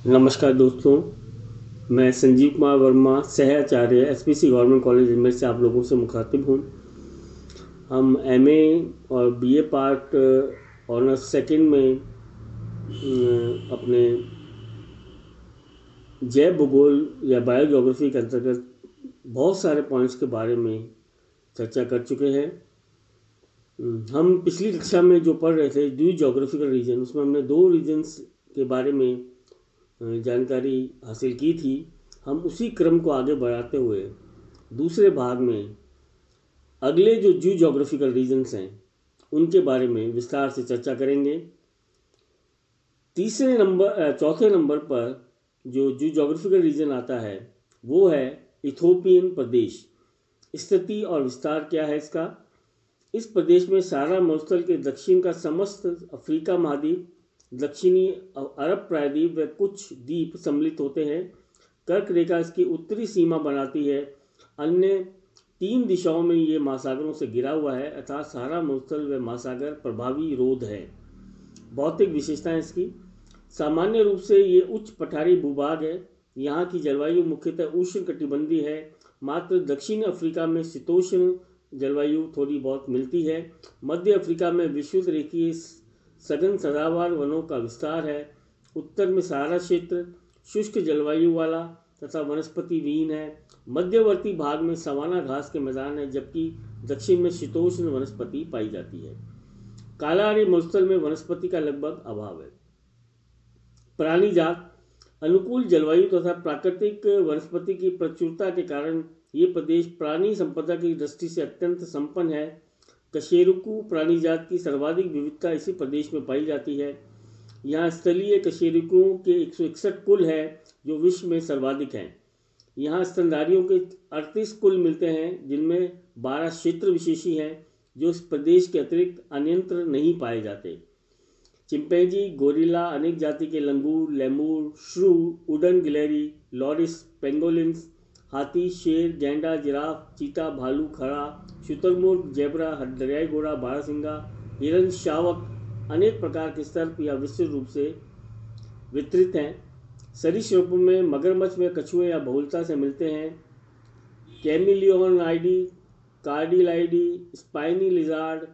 नमस्कार दोस्तों, मैं संजीव कुमार वर्मा, सह-आचार्य एसपीसी गवर्नमेंट कॉलेज अजमेर से आप लोगों से मुखातिब हूँ। हम एमए और बीए पार्ट ऑनर्स सेकंड में अपने जैव भूगोल या बायोज्योग्राफी के अंतर्गत बहुत सारे पॉइंट्स के बारे में चर्चा कर चुके हैं। हम पिछली कक्षा में जो पढ़ रहे थे ड्यू जोग्राफिकल रीजन, उसमें हमने 2 रीजन्स के बारे में जानकारी हासिल की थी। हम उसी क्रम को आगे बढ़ाते हुए दूसरे भाग में अगले जो जू जोग्राफिकल रीजन्स हैं उनके बारे में विस्तार से चर्चा करेंगे। चौथे नंबर पर जो जू जोग्राफिकल रीजन आता है वो है इथोपियन प्रदेश। स्थिति और विस्तार क्या है इसका? इस प्रदेश में सारा मरुस्थल के दक्षिण का समस्त अफ्रीका महाद्वीप, दक्षिणी अरब प्रायद्वीप व कुछ द्वीप सम्मिलित होते हैं। कर्क रेखा इसकी उत्तरी सीमा बनाती है। अन्य 3 दिशाओं में ये महासागरों से घिरा हुआ है, अर्थात सहारा मरुस्थल व महासागर प्रभावी रोध है। भौतिक विशेषताएं इसकी: सामान्य रूप से ये उच्च पठारी भूभाग है। यहाँ की जलवायु मुख्यतः उष्ण कटिबंधीय है। मात्र दक्षिण अफ्रीका में शीतोष्ण जलवायु थोड़ी बहुत मिलती है। मध्य अफ्रीका में विषुवत रेखीय सघन सदाबहार वनों का विस्तार है। उत्तर में सहारा क्षेत्र शुष्क जलवायु वाला तथा वनस्पति विहीन है। मध्यवर्ती भाग में सवाना घास के मैदान है, जबकि दक्षिण में शीतोष्ण वनस्पति पाई जाती है। कालाहारी मरुस्थल में वनस्पति का लगभग अभाव है। प्राणी जात: अनुकूल जलवायु तथा प्राकृतिक वनस्पति की प्रचुरता के कारण ये प्रदेश प्राणी संपदा की दृष्टि से अत्यंत संपन्न है। कशेरुकू प्राणी जात की सर्वाधिक विविधता इसी प्रदेश में पाई जाती है। यहाँ स्थलीय कशेरुकुओं के 161 कुल है जो विश्व में सर्वाधिक हैं। यहाँ स्तनधारियों के 38 कुल मिलते हैं, जिनमें 12 क्षेत्र विशेषी हैं जो इस प्रदेश के अतिरिक्त अन्यत्र नहीं पाए जाते। चिंपैंजी, गोरिल्ला, अनेक जाति के लंगूर, लेमूर, श्रू, उडन गिलहरी, लॉरिस, पेंगोलिन्स, हाथी, शेर, गैंडा, जिराफ, चीता, भालू, खड़ा, शुतुरमुर्ग, जेब्रा, दरियाई घोड़ा, बारहसिंगा, हिरन, शावक अनेक प्रकार के सर्प या विस्तृत रूप से वितरित हैं। सरीसृपों में मगरमच्छ व कछुए या बहुलता से मिलते हैं। कैमिलियोनाइडी, कार्डिलाइडी, स्पाइनी लिजार्ड,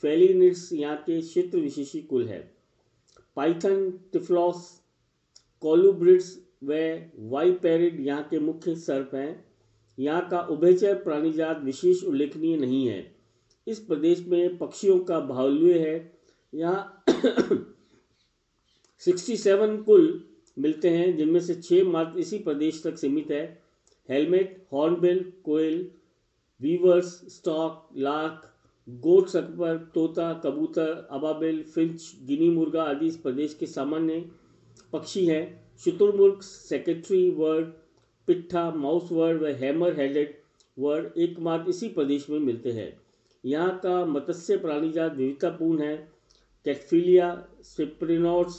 फेलिनिड्स यहाँ के क्षेत्र विशेषी कुल है। पाइथन, टिफ्लॉस, कोलुब्रिड्स व वाइपेरिड यहाँ के मुख्य सर्प हैं। यहाँ का उभयचर प्राणीजात विशेष उल्लेखनीय नहीं है। इस प्रदेश में पक्षियों का बाहुल्य है। यहाँ 67 कुल मिलते हैं, जिनमें से 6 मात्र इसी प्रदेश तक सीमित है। हेलमेट, हॉर्नबिल, कोयल, वीवर्स, स्टॉक, लार्क, गोट सकपर, तोता, कबूतर, अबाबिल, फिंच, गिनी मुर्गा आदि इस प्रदेश के सामान्य पक्षी हैं। शुतुरमुर्ग, सेक्रेटरी वर्ड, पिट्ठा, माउस वर्ड व हैमर हेडेड वर्ड एकमात्र इसी प्रदेश में मिलते हैं। यहाँ का मत्स्य प्राणीजात विविधतापूर्ण है। कैटफिलिया, स्विप्रिनोट्स,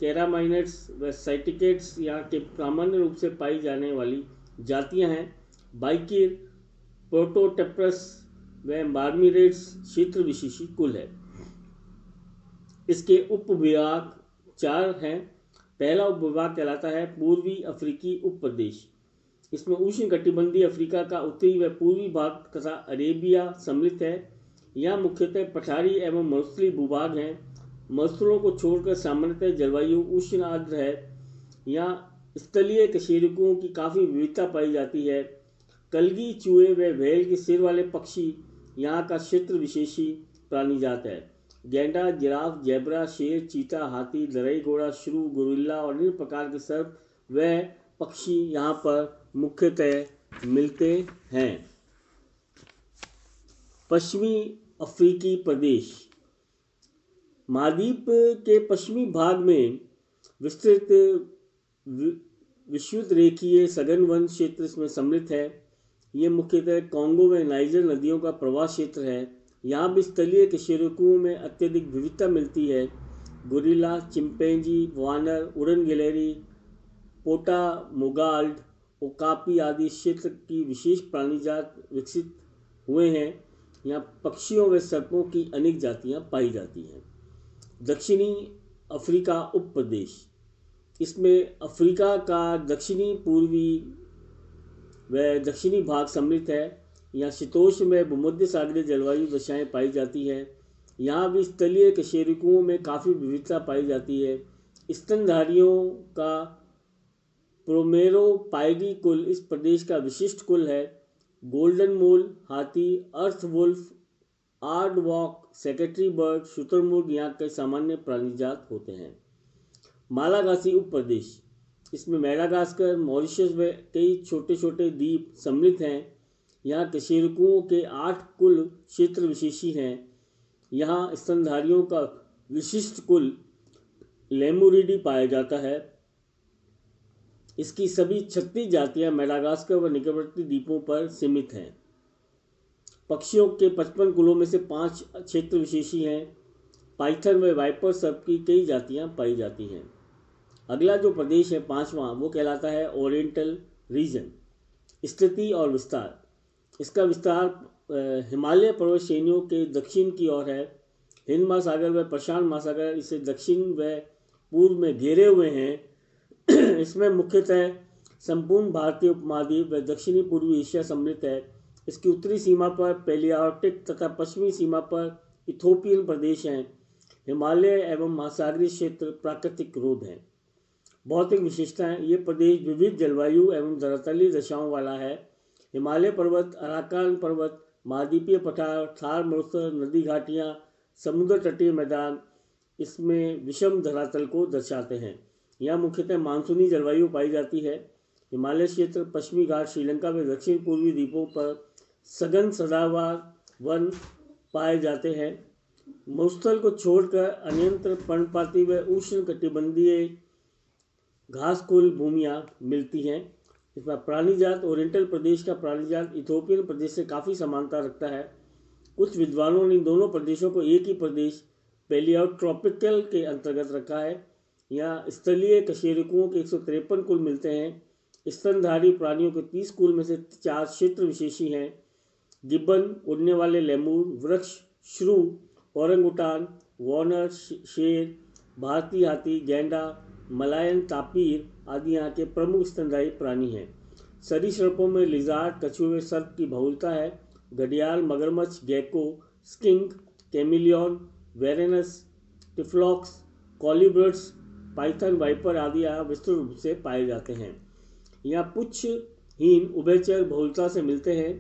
कैरामाइनेट्स व साइटिकेट्स यहाँ के सामान्य रूप से पाई जाने वाली जातियाँ हैं। बाइकिर, प्रोटोटेप्रस व मार्मिरेट्स क्षेत्र विशेषी कुल है। इसके उपविभाग 4 हैं। पहला उपविभाग कहलाता है पूर्वी अफ्रीकी उप प्रदेश। इसमें उष्ण कटिबंधीय अफ्रीका का उत्तरी व पूर्वी भाग तथा अरेबिया सम्मिलित है। यहाँ मुख्यतः पठारी एवं मरुस्थलीय भूभाग हैं। मरुस्थलों को छोड़कर सामान्यतः जलवायु उष्ण आर्द्र है। यहाँ स्थलीय कशेरुकों की काफ़ी विविधता पाई जाती है। कलगी, चूहे व व्हेल के सिर वाले पक्षी यहाँ का क्षेत्र विशेषी प्राणीजात है। गैंडा, जिराफ, जेब्रा, शेर, चीता, हाथी, दरियाई घोड़ा, श्रू, गोरिल्ला और अन्य प्रकार के सर्प व पक्षी यहाँ पर मुख्यतः मिलते हैं। पश्चिमी अफ्रीकी प्रदेश: महाद्वीप के पश्चिमी भाग में विस्तृत विषुवत रेखीय सघन वन क्षेत्र इसमें सम्मिलित है। ये मुख्यतः कॉन्गो व नाइजर नदियों का प्रवाह क्षेत्र है। यहाँ भी स्थलीय कशेरुकों में अत्यधिक विविधता मिलती है। गोरिल्ला, चिंपैंजी, वानर, उड़न गिलहरी, पोटामोगाल्ड, ओकापी आदि क्षेत्र की विशेष प्राणीजात विकसित हुए हैं। यहाँ पक्षियों व सर्पों की अनेक जातियाँ पाई जाती हैं। दक्षिणी अफ्रीका उप प्रदेश: इसमें अफ्रीका का दक्षिणी पूर्वी व दक्षिणी भाग सम्मिलित है। यहाँ शीतोष्ण में भूमध्य सागरीय जलवायु दशाएं पाई जाती है। यहाँ भी स्थलीय कशेरुकों में काफ़ी विविधता पाई जाती है। स्तनधारियों का प्रोमेरोपाइडी कुल इस प्रदेश का विशिष्ट कुल है। गोल्डन मोल हाथी, अर्थ वुल्फ, आर्डवॉक, सेक्रेटरी बर्ड, शुतुरमुर्ग यहाँ के सामान्य प्राणीजात होते हैं। मालागासी उप प्रदेश, इसमें मेडागास्कर, मॉरिशस व कई छोटे छोटे द्वीप सम्मिलित हैं। यहाँ कशेरुकों के 8 कुल क्षेत्र विशेषी हैं। यहाँ स्तनधारियों का विशिष्ट कुल लेमुरिडी पाया जाता है। इसकी सभी 36 जातियाँ मेडागास्कर व निकटवर्ती द्वीपों पर सीमित हैं। पक्षियों के 55 कुलों में से 5 क्षेत्र विशेषी हैं। पाइथन व वाइपर सर्प की कई जातियाँ पाई जाती हैं। अगला जो प्रदेश है 5वां, वो कहलाता है ओरिएंटल रीजन। स्थिति और विस्तार, इसका विस्तार हिमालय पर्वत श्रेणियों के दक्षिण की ओर है। हिंद महासागर व प्रशांत महासागर इसे दक्षिण व पूर्व में घेरे हुए हैं। इसमें मुख्यतः संपूर्ण भारतीय उपमहाद्वीप व दक्षिणी पूर्वी एशिया सम्मिलित है। इसकी उत्तरी सीमा पर पैलियार्टिक तथा पश्चिमी सीमा पर इथोपियन प्रदेश हैं। हिमालय एवं महासागरीय क्षेत्र प्राकृतिक रोध हैं। भौतिक विशेषताएं, ये प्रदेश विविध जलवायु एवं धरातलीय दशाओं वाला है। हिमालय पर्वत, अराकान पर्वत, महाद्वीपीय पठार, थार मरुस्थल, नदी घाटियाँ, समुद्र तटीय मैदान इसमें विषम धरातल को दर्शाते हैं। यहाँ मुख्यतः मानसूनी जलवायु पाई जाती है। हिमालय क्षेत्र, पश्चिमी घाट, श्रीलंका में दक्षिण पूर्वी द्वीपों पर सघन सदाबहार वन पाए जाते हैं। मरुस्थल को छोड़कर अन्यत्र पर्णपाती व उष्ण कटिबंधीय घासकुल भूमियाँ मिलती हैं। इसमें प्राणीजात, ओरिएंटल प्रदेश का प्राणीजात इथोपियन प्रदेश से काफ़ी समानता रखता है। कुछ विद्वानों ने इन दोनों प्रदेशों को एक ही प्रदेश पैलियोट्रॉपिकल के अंतर्गत रखा है। यहाँ स्थलीय कशेरुकों के 153 कुल मिलते हैं। स्तनधारी प्राणियों के 30 कुल में से 4 क्षेत्र विशेषी हैं। गिब्बन, उड़ने वाले लेमूर, वृक्ष, श्रू, ओरंगुटान, वॉनर, शेर, भारतीय हाथी, गैंडा, मलायन तापीर आदि यहाँ के प्रमुख स्तनधारी प्राणी हैं। सरीसृपों में लिजार्ड, कछुए, सर्प की बहुलता है। घड़ियाल, मगरमच्छ, gecko, skink, chameleon, varanus, typhlops, colubrids, python, viper आदि यहाँ विस्तृत रूप से पाए जाते हैं। यहाँ पुच्छहीन उभयचर बहुलता से मिलते हैं।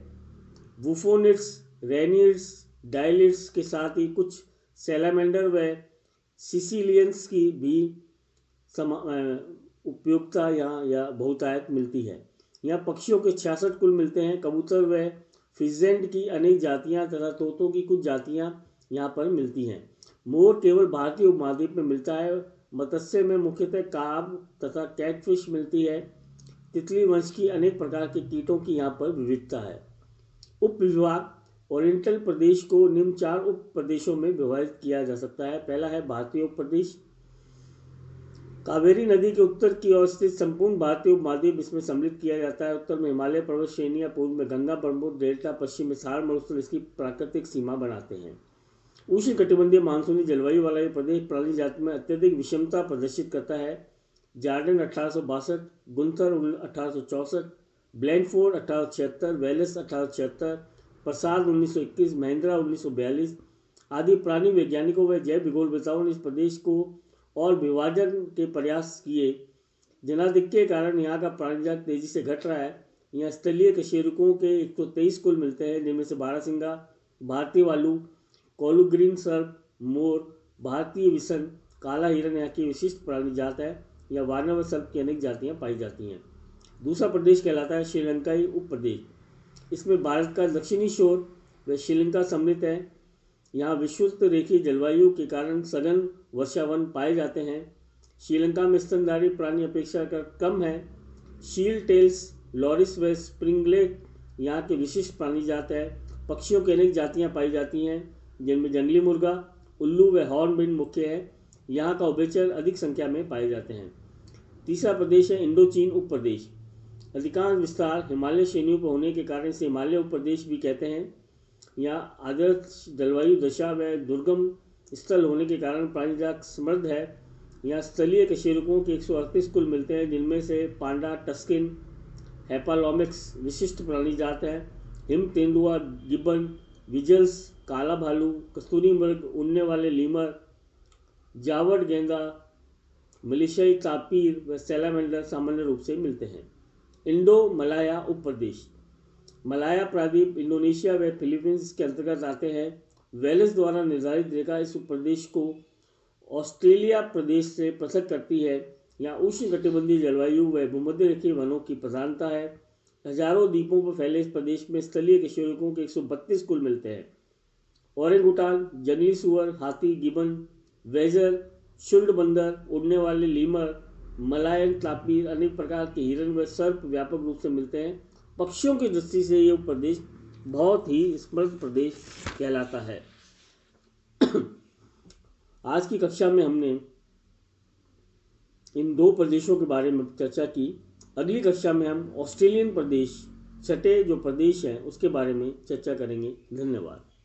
वुफोनिड्स, रेनिड्स, डायलिड्स के साथ ही कुछ सैलामेंडर व सिसिलियंस की भी उपयोगिता यहाँ या बहुतायत मिलती है। यहाँ पक्षियों के 66 कुल मिलते हैं। कबूतर व फिजेंट की अनेक जातियाँ तथा तोतों की कुछ जातियाँ यहाँ पर मिलती हैं। मोर केवल भारतीय उपमहाद्वीप में मिलता है। मत्स्य में मुख्यतः कार्प तथा कैटफिश मिलती है। तितली वंश की अनेक प्रकार के कीटों की यहाँ पर विविधता है। उप विभाग, ओरिएंटल प्रदेश को निम्न 4 उप प्रदेशों में विभाजित किया जा सकता है। पहला है भारतीय उप प्रदेश। कावेरी नदी के उत्तर की ओर स्थित संपूर्ण भारतीय उपमहाद्वीप इसमें सम्मिलित किया जाता है। उत्तर में हिमालय पर्वत श्रेणियाँ, पूर्व में गंगा ब्रह्मपुत्र डेल्टा, पश्चिम में थार मरुस्थल इसकी प्राकृतिक सीमा बनाते हैं। उष्ण कटिबंधीय मानसूनी जलवायु वाला ये प्रदेश प्राणी जाति में अत्यधिक विषमता प्रदर्शित करता है। जार्डन 1862, गुंथर 1864, ब्लैंडफोर्ड 1876, वेलेस 1876, प्रसाद 1921, महिंद्रा 1942 आदि प्राणी वैज्ञानिकों व जैव विगोलवेताओं ने इस प्रदेश को और विभाजन के प्रयास किए। जनाधिक्य के कारण यहाँ का प्राणीजात तेजी से घट रहा है। यहाँ स्थलीय कशेरुकों के 123 कुल मिलते हैं, जिनमें से बारहसिंगा, भारतीय वालू, कोलुग्रीन सर्प, मोर, भारतीय विसन, काला हिरन यहाँ की विशिष्ट प्राणीजात है। या वानर सर्प की अनेक जातियाँ पाई जाती हैं। दूसरा प्रदेश कहलाता है श्रीलंकाई उप प्रदेश। इसमें भारत का दक्षिणी शोर व श्रीलंका सम्मिलित है। यहाँ विषुवत रेखीय जलवायु के कारण सघन वर्षावन पाए जाते हैं। श्रीलंका में स्तनधारी प्राणी अपेक्षाकृत कम है। शील टेल्स, लॉरिस व स्प्रिंगलेट यहाँ के विशिष्ट प्राणीजात है। पक्षियों की अनेक जातियाँ पाई जाती हैं, जिनमें जंगली मुर्गा, उल्लू व हॉर्नबिल मुख्य है। यहाँ का उभयचर अधिक संख्या में पाए जाते हैं। तीसरा प्रदेश है इंडोचीन उप प्रदेश। अधिकांश विस्तार हिमालय श्रेणियों पर होने के कारण इसे हिमालय उप प्रदेश भी कहते हैं। यहाँ आदर्श जलवायु दशा व दुर्गम स्थल होने के कारण प्राणीजात समृद्ध है। यहाँ स्थलीय कशेरुकों के 138 कुल मिलते हैं, जिनमें से पांडा, टस्किन, हैपालॉमिक्स विशिष्ट प्राणी जात है। हिम तेंदुआ, गिब्बन, विजल्स, काला भालू, कस्तूरी मृग, उड़ने वाले लीमर, जावड़ गेंदा, मलेशियाई तापीर व सैलामेंडर सामान्य रूप से मिलते हैं। इंडो मलाया उप प्रदेश। मलाया प्राद्वीप इंडोनेशिया व फिलीपींस के अंतर्गत आते हैं। वेल्स द्वारा निर्धारित रेखा इस उप प्रदेश को ऑस्ट्रेलिया प्रदेश से पृथक करती है। यहाँ उष्णकटिबंधीय जलवायु व भूमध्यरेखीय वनों की प्रधानता है। हजारों द्वीपों पर फैले इस प्रदेश में स्थलीय कशेरुकों के 132 कुल मिलते हैं। ओरेंगुटान, जंगली सुअर, हाथी, गिबन, वेजर, शुंड बंदर, उड़ने वाले लीमर, मलायन तापीर, अनेक प्रकार के हिरन व सर्प व्यापक रूप से मिलते हैं। पक्षियों की दृष्टि से यह प्रदेश बहुत ही समृद्ध प्रदेश कहलाता है। आज की कक्षा में हमने इन दो प्रदेशों के बारे में चर्चा की। अगली कक्षा में हम ऑस्ट्रेलियन प्रदेश, छठे जो प्रदेश हैं उसके बारे में चर्चा करेंगे। धन्यवाद।